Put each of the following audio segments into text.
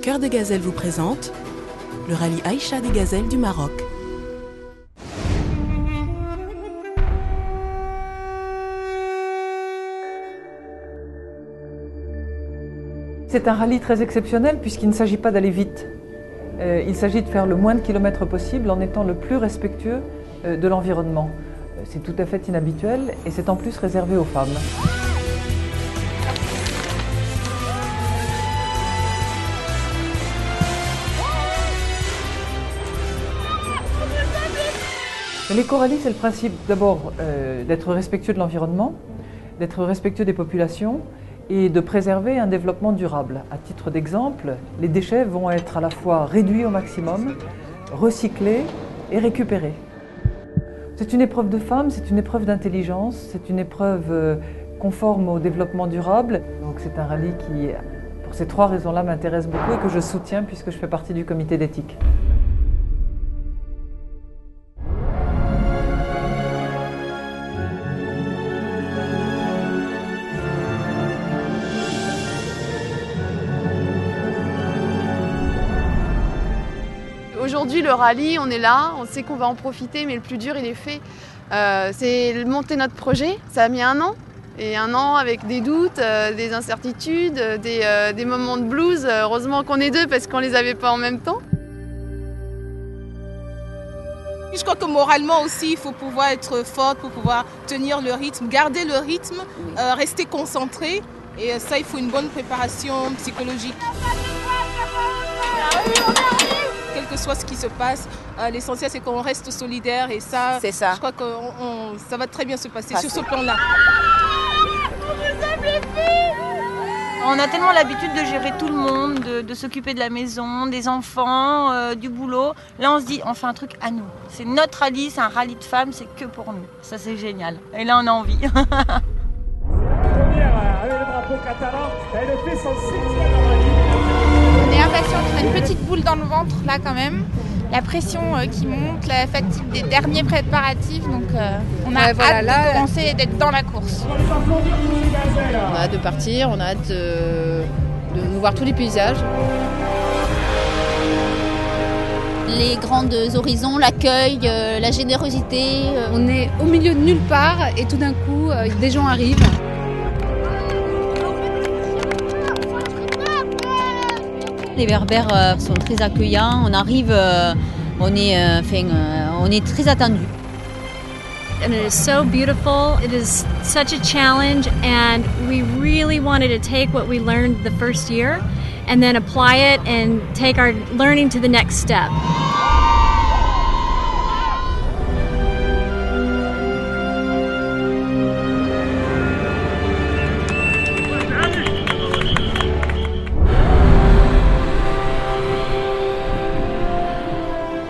Cœur des Gazelles vous présente le rallye Aïcha des Gazelles du Maroc. C'est un rallye très exceptionnel puisqu'il ne s'agit pas d'aller vite. Il s'agit de faire le moins de kilomètres possible en étant le plus respectueux de l'environnement. C'est tout à fait inhabituel et c'est en plus réservé aux femmes. L'éco-rallye, c'est le principe d'abord d'être respectueux de l'environnement, d'être respectueux des populations et de préserver un développement durable. À titre d'exemple, les déchets vont être à la fois réduits au maximum, recyclés et récupérés. C'est une épreuve de femme, c'est une épreuve d'intelligence, c'est une épreuve conforme au développement durable. Donc c'est un rallye qui, pour ces trois raisons-là, m'intéresse beaucoup et que je soutiens puisque je fais partie du comité d'éthique. Aujourd'hui, le rallye, on est là, on sait qu'on va en profiter, mais le plus dur, il est fait. C'est monter notre projet. Ça a mis 1 an. Et 1 an avec des doutes, des incertitudes, des moments de blues. Heureusement qu'on est 2 parce qu'on ne les avait pas en même temps. Je crois que moralement aussi, il faut pouvoir être forte pour pouvoir tenir le rythme, garder le rythme, rester concentré. Et ça, il faut une bonne préparation psychologique. Quel que soit ce qui se passe, l'essentiel c'est qu'on reste solidaire et ça, je crois que ça va très bien se passer sur ce plan-là. On a tellement l'habitude de gérer tout le monde, de s'occuper de la maison, des enfants, du boulot. Là on se dit on fait un truc à nous. C'est notre rallye, c'est un rallye de femmes, c'est que pour nous. Ça c'est génial. Et là on a envie. Première avec le drapeau catalan, elle fait son 6e rallye. On est impatient, on a une petite boule dans le ventre là quand même. La pression qui monte, la fatigue des derniers préparatifs, donc on a hâte de commencer et d'être dans la course. On a hâte de partir, on a hâte de voir tous les paysages. Les grands horizons, l'accueil, la générosité. On est au milieu de nulle part et tout d'un coup, des gens arrivent. Les Berbères sont très accueillants, on arrive, on est très attendus. And it is so beautiful, it is such a challenge, and we really wanted to take what we learned the first year and then apply it and take our learning to the next step.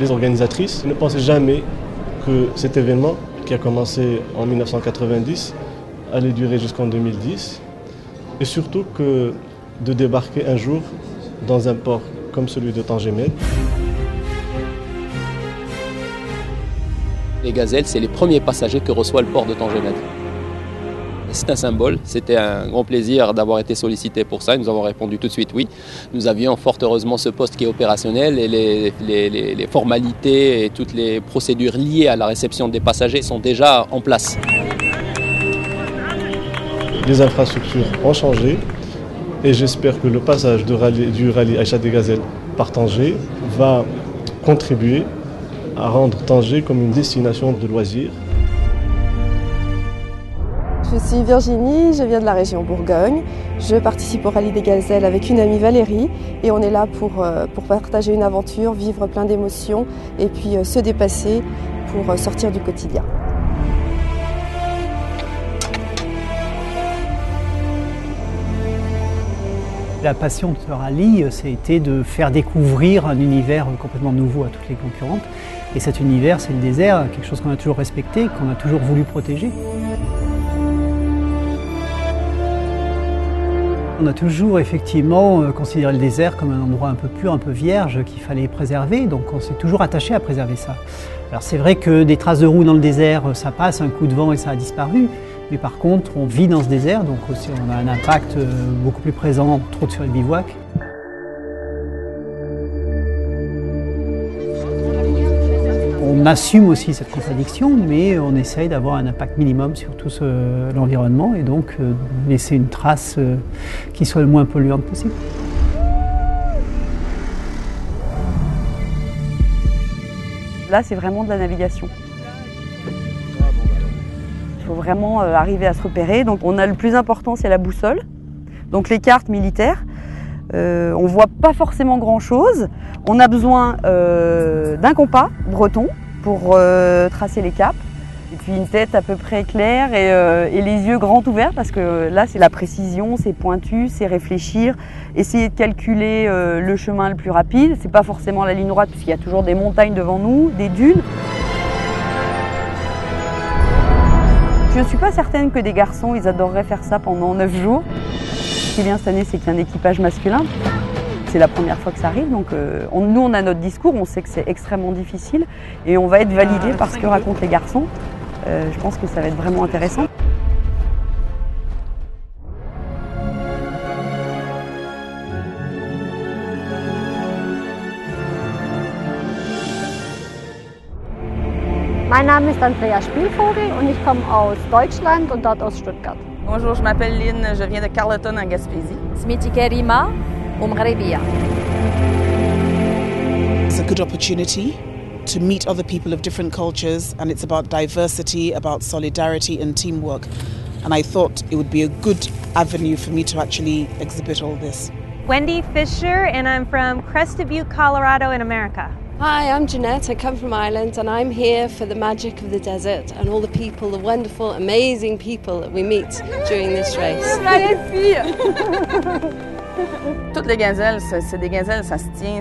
Les organisatrices ne pensaient jamais que cet événement, qui a commencé en 1990, allait durer jusqu'en 2010. Et surtout que de débarquer un jour dans un port comme celui de Tanger-Med. Les gazelles, c'est les premiers passagers que reçoit le port de Tanger-Med. C'est un symbole, c'était un grand plaisir d'avoir été sollicité pour ça. Nous avons répondu tout de suite oui. Nous avions fort heureusement ce poste qui est opérationnel et les formalités et toutes les procédures liées à la réception des passagers sont déjà en place. Les infrastructures ont changé et j'espère que le passage du rallye Aïcha des Gazelles par Tanger va contribuer à rendre Tanger comme une destination de loisirs. Je suis Virginie, je viens de la région Bourgogne. Je participe au rallye des Gazelles avec une amie Valérie et on est là pour partager une aventure, vivre plein d'émotions et puis se dépasser pour sortir du quotidien. La passion de ce rallye, c'était de faire découvrir un univers complètement nouveau à toutes les concurrentes. Et cet univers, c'est le désert, quelque chose qu'on a toujours respecté, qu'on a toujours voulu protéger. On a toujours effectivement considéré le désert comme un endroit un peu pur, un peu vierge qu'il fallait préserver, donc on s'est toujours attaché à préserver ça. Alors c'est vrai que des traces de roues dans le désert, ça passe, un coup de vent et ça a disparu, mais par contre on vit dans ce désert, donc aussi on a un impact beaucoup plus présent, entre autres sur les bivouacs. on assume aussi cette contradiction, mais on essaye d'avoir un impact minimum sur tout l'environnement et donc laisser une trace qui soit le moins polluante possible. Là, c'est vraiment de la navigation. Il faut vraiment arriver à se repérer. Donc, on a le plus important, c'est la boussole. Donc, les cartes militaires. On ne voit pas forcément grand-chose. On a besoin d'un compas breton pour tracer les caps. Et puis une tête à peu près claire et les yeux grands ouverts parce que là, c'est la précision, c'est pointu, c'est réfléchir, essayer de calculer le chemin le plus rapide. C'est pas forcément la ligne droite puisqu'il y a toujours des montagnes devant nous, des dunes. Je ne suis pas certaine que des garçons, ils adoreraient faire ça pendant 9 jours. Ce qui est bien cette année, c'est qu'il y a un équipage masculin. C'est la première fois que ça arrive, donc nous on a notre discours, on sait que c'est extrêmement difficile et on va être validé par ce que racontent les garçons. Je pense que ça va être vraiment intéressant. Mein Name ist Andrea Spielvogel und ich komme aus Deutschland und dort aus Stuttgart. Bonjour, je m'appelle Lynn, je viens de Carleton en Gaspésie. اسمي كريمة ومغربية. It's a good opportunity to meet other people of different cultures, and it's about diversity, about solidarity and teamwork. And I thought it would be a good avenue for me to actually exhibit all this. Wendy Fisher, and I'm from Crested Butte, Colorado in America. Hi, I'm Jeanette, I come from Ireland and I'm here for the magic of the desert and all the people, the wonderful, amazing people that we meet during this race. Toutes les gazelles, c'est des gazelles, ça se tient,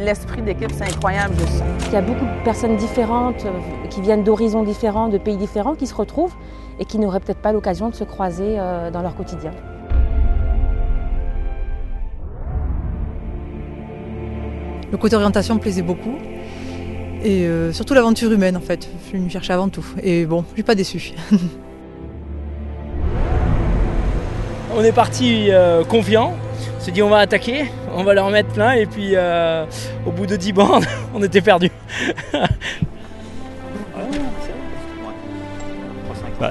l'esprit d'équipe, c'est incroyable. Il y a beaucoup de personnes différentes qui viennent d'horizons différents, de pays différents, qui se retrouvent et qui n'auraient peut-être pas l'occasion de se croiser dans leur quotidien. Le côté orientation me plaisait beaucoup et surtout l'aventure humaine en fait. Je suis venue chercher avant tout et bon, je suis pas déçue. On est parti confiant, on s'est dit on va attaquer, on va leur mettre plein et puis au bout de 10 bandes, on était perdus.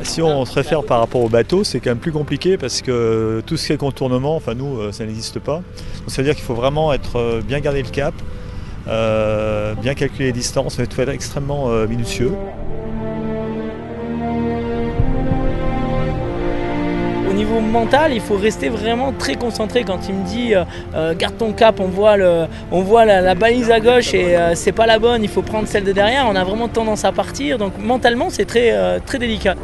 Si on se réfère par rapport au bateau, c'est quand même plus compliqué parce que tout ce qui est contournement, enfin nous, ça n'existe pas. Donc ça veut dire qu'il faut vraiment être bien garder le cap, bien calculer les distances, il faut être extrêmement minutieux. Au niveau mental, il faut rester vraiment très concentré. Quand il me dit garde ton cap, on voit la balise à gauche et c'est pas la bonne, il faut prendre celle de derrière, on a vraiment tendance à partir. Donc mentalement, c'est très délicat.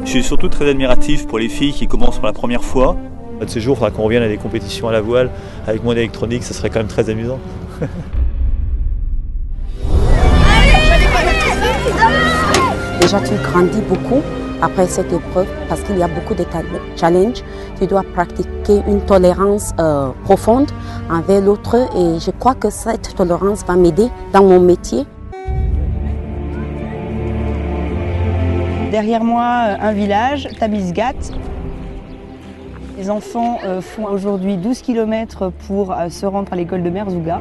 Je suis surtout très admiratif pour les filles qui commencent pour la première fois. De ces jours, il faudra qu'on revienne à des compétitions à la voile avec moins d'électronique, ça serait quand même très amusant. Déjà, tu grandis beaucoup après cette épreuve parce qu'il y a beaucoup de challenges. Tu dois pratiquer une tolérance profonde envers l'autre et je crois que cette tolérance va m'aider dans mon métier. Derrière moi, un village, Tabisgat. Les enfants font aujourd'hui 12 km pour se rendre à l'école de Merzouga.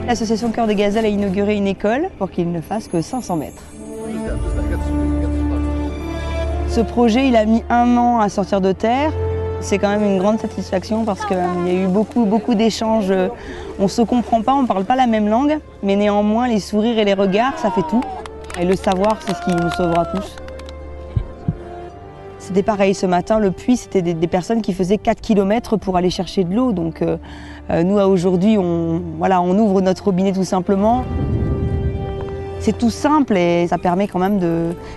L'association Cœur des Gazelles a inauguré une école pour qu'ils ne fassent que 500 mètres. Ce projet, il a mis 1 an à sortir de terre. C'est quand même une grande satisfaction parce qu'il y a eu beaucoup d'échanges. On ne se comprend pas, on ne parle pas la même langue, mais néanmoins, les sourires et les regards, ça fait tout. Et le savoir, c'est ce qui nous sauvera tous. C'était pareil ce matin, le puits, c'était des personnes qui faisaient 4 km pour aller chercher de l'eau. Donc nous, aujourd'hui, on ouvre notre robinet tout simplement. C'est tout simple et ça permet quand même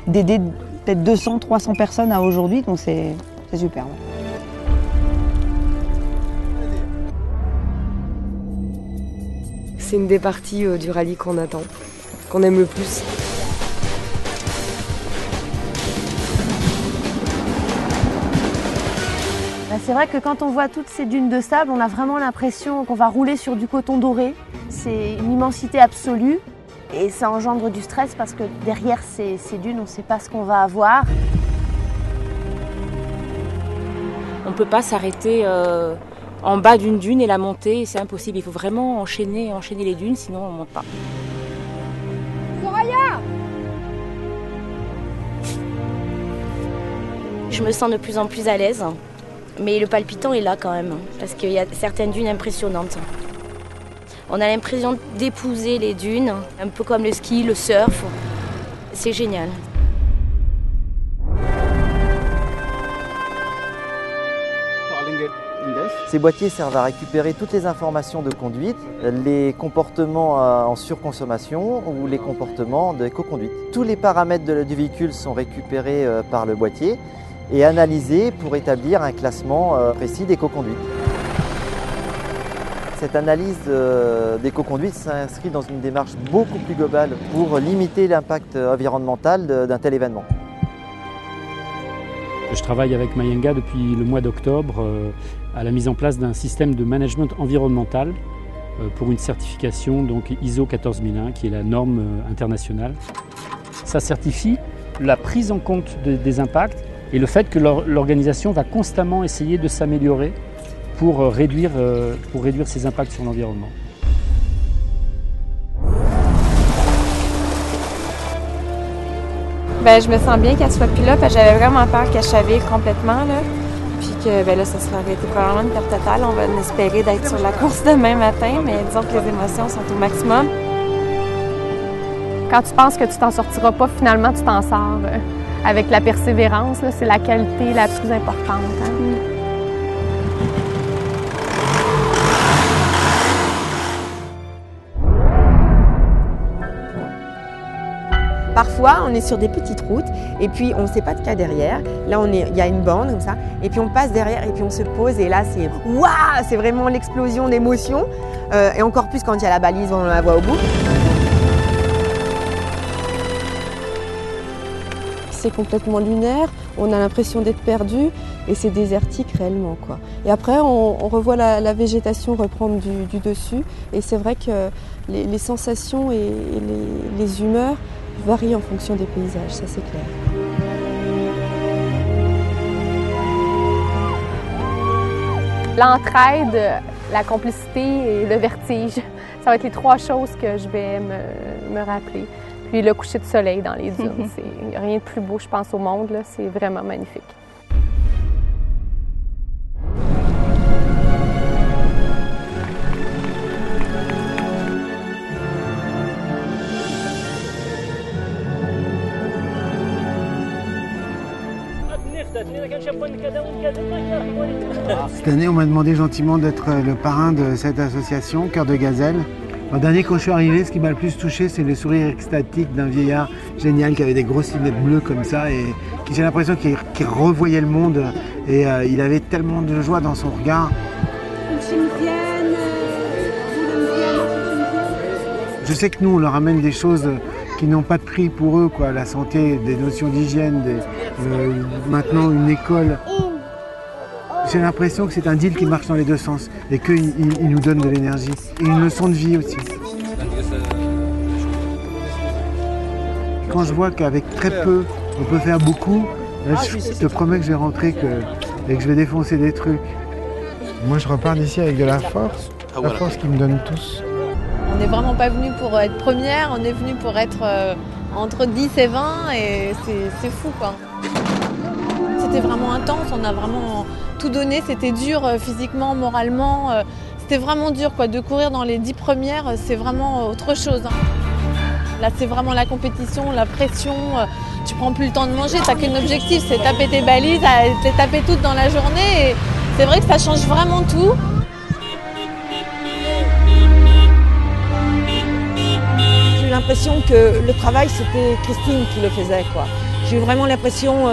d'aider peut-être 200, 300 personnes à aujourd'hui, donc c'est super. C'est une des parties du rallye qu'on attend, qu'on aime le plus. C'est vrai que quand on voit toutes ces dunes de sable, on a vraiment l'impression qu'on va rouler sur du coton doré. C'est une immensité absolue et ça engendre du stress parce que derrière ces dunes, on ne sait pas ce qu'on va avoir. On ne peut pas s'arrêter en bas d'une dune et la monter, c'est impossible. Il faut vraiment enchaîner les dunes, sinon on ne monte pas. je me sens de plus en plus à l'aise. Mais le palpitant est là quand même, parce qu'il y a certaines dunes impressionnantes. On a l'impression d'épouser les dunes, un peu comme le ski, le surf. C'est génial. Ces boîtiers servent à récupérer toutes les informations de conduite, les comportements en surconsommation ou les comportements d'éco-conduite. Tous les paramètres du véhicule sont récupérés par le boîtier et analysés pour établir un classement précis d'éco-conduite. Cette analyse d'éco-conduite s'inscrit dans une démarche beaucoup plus globale pour limiter l'impact environnemental d'un tel événement. Je travaille avec Mayenga depuis le mois d'octobre à la mise en place d'un système de management environnemental pour une certification donc ISO 14001 qui est la norme internationale. Ça certifie la prise en compte des impacts et le fait que l'organisation va constamment essayer de s'améliorer pour réduire ses impacts sur l'environnement. Je me sens bien qu'elle soit plus là, parce que j'avais vraiment peur qu'elle chavire complètement. Là. Puis que là, ça serait été probablement une perte totale. On va espérer d'être sur la course demain matin, mais disons que les émotions sont au maximum. Quand tu penses que tu t'en sortiras pas, finalement, tu t'en sors. Avec la persévérance, c'est la qualité la plus importante. Hein? Parfois, on est sur des petites routes et puis on ne sait pas de qu'il y a derrière. Là, il y a une bande comme ça et puis on passe derrière et puis on se pose et là, c'est waouh, c'est vraiment l'explosion d'émotions et encore plus quand il y a la balise, on la voit au bout. C'est complètement lunaire, on a l'impression d'être perdu et c'est désertique réellement, quoi. Et après, on revoit la végétation reprendre du dessus et c'est vrai que les sensations et les humeurs varient en fonction des paysages, ça c'est clair. L'entraide, la complicité et le vertige, ça va être les trois choses que je vais me rappeler. Puis le coucher de soleil dans les dunes, il n'y a rien de plus beau, je pense, au monde, c'est vraiment magnifique. Cette année, on m'a demandé gentiment d'être le parrain de cette association, Cœur de Gazelle. L'an dernier, quand je suis arrivé, ce qui m'a le plus touché, c'est le sourire extatique d'un vieillard génial qui avait des grosses lunettes bleues comme ça et qui, j'ai l'impression qu'il revoyait le monde et il avait tellement de joie dans son regard. Je sais que nous, on leur amène des choses qui n'ont pas de prix pour eux, quoi. La santé, des notions d'hygiène, maintenant une école. J'ai l'impression que c'est un deal qui marche dans les deux sens et qu'il nous donne de l'énergie et une leçon de vie aussi. Quand je vois qu'avec très peu, on peut faire beaucoup, là, je te promets que je vais rentrer et que je vais défoncer des trucs. Moi, je repars d'ici avec de la force qu'ils me donnent tous. On n'est vraiment pas venu pour être première, on est venu pour être entre 10 et 20 et c'est fou, quoi. C'était vraiment intense, on a vraiment tout donné, c'était dur physiquement, moralement, c'était vraiment dur, quoi. De courir dans les 10 premières, c'est vraiment autre chose. Hein. Là, c'est vraiment la compétition, la pression, tu prends plus le temps de manger, t'as qu'un objectif, c'est taper tes balises, les taper toutes dans la journée et c'est vrai que ça change vraiment tout. J'ai eu l'impression que le travail, c'était Christine qui le faisait, quoi. J'ai eu vraiment l'impression,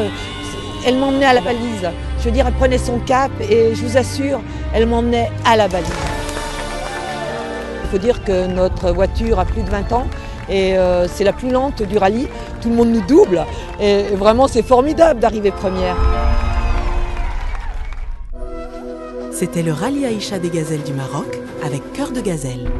elle m'emmenait à la balise. Je veux dire, elle prenait son cap et je vous assure, elle m'emmenait à la balise. Il faut dire que notre voiture a plus de 20 ans et c'est la plus lente du rallye. Tout le monde nous double et vraiment c'est formidable d'arriver première. C'était le rallye Aïcha des Gazelles du Maroc avec Cœur de Gazelle.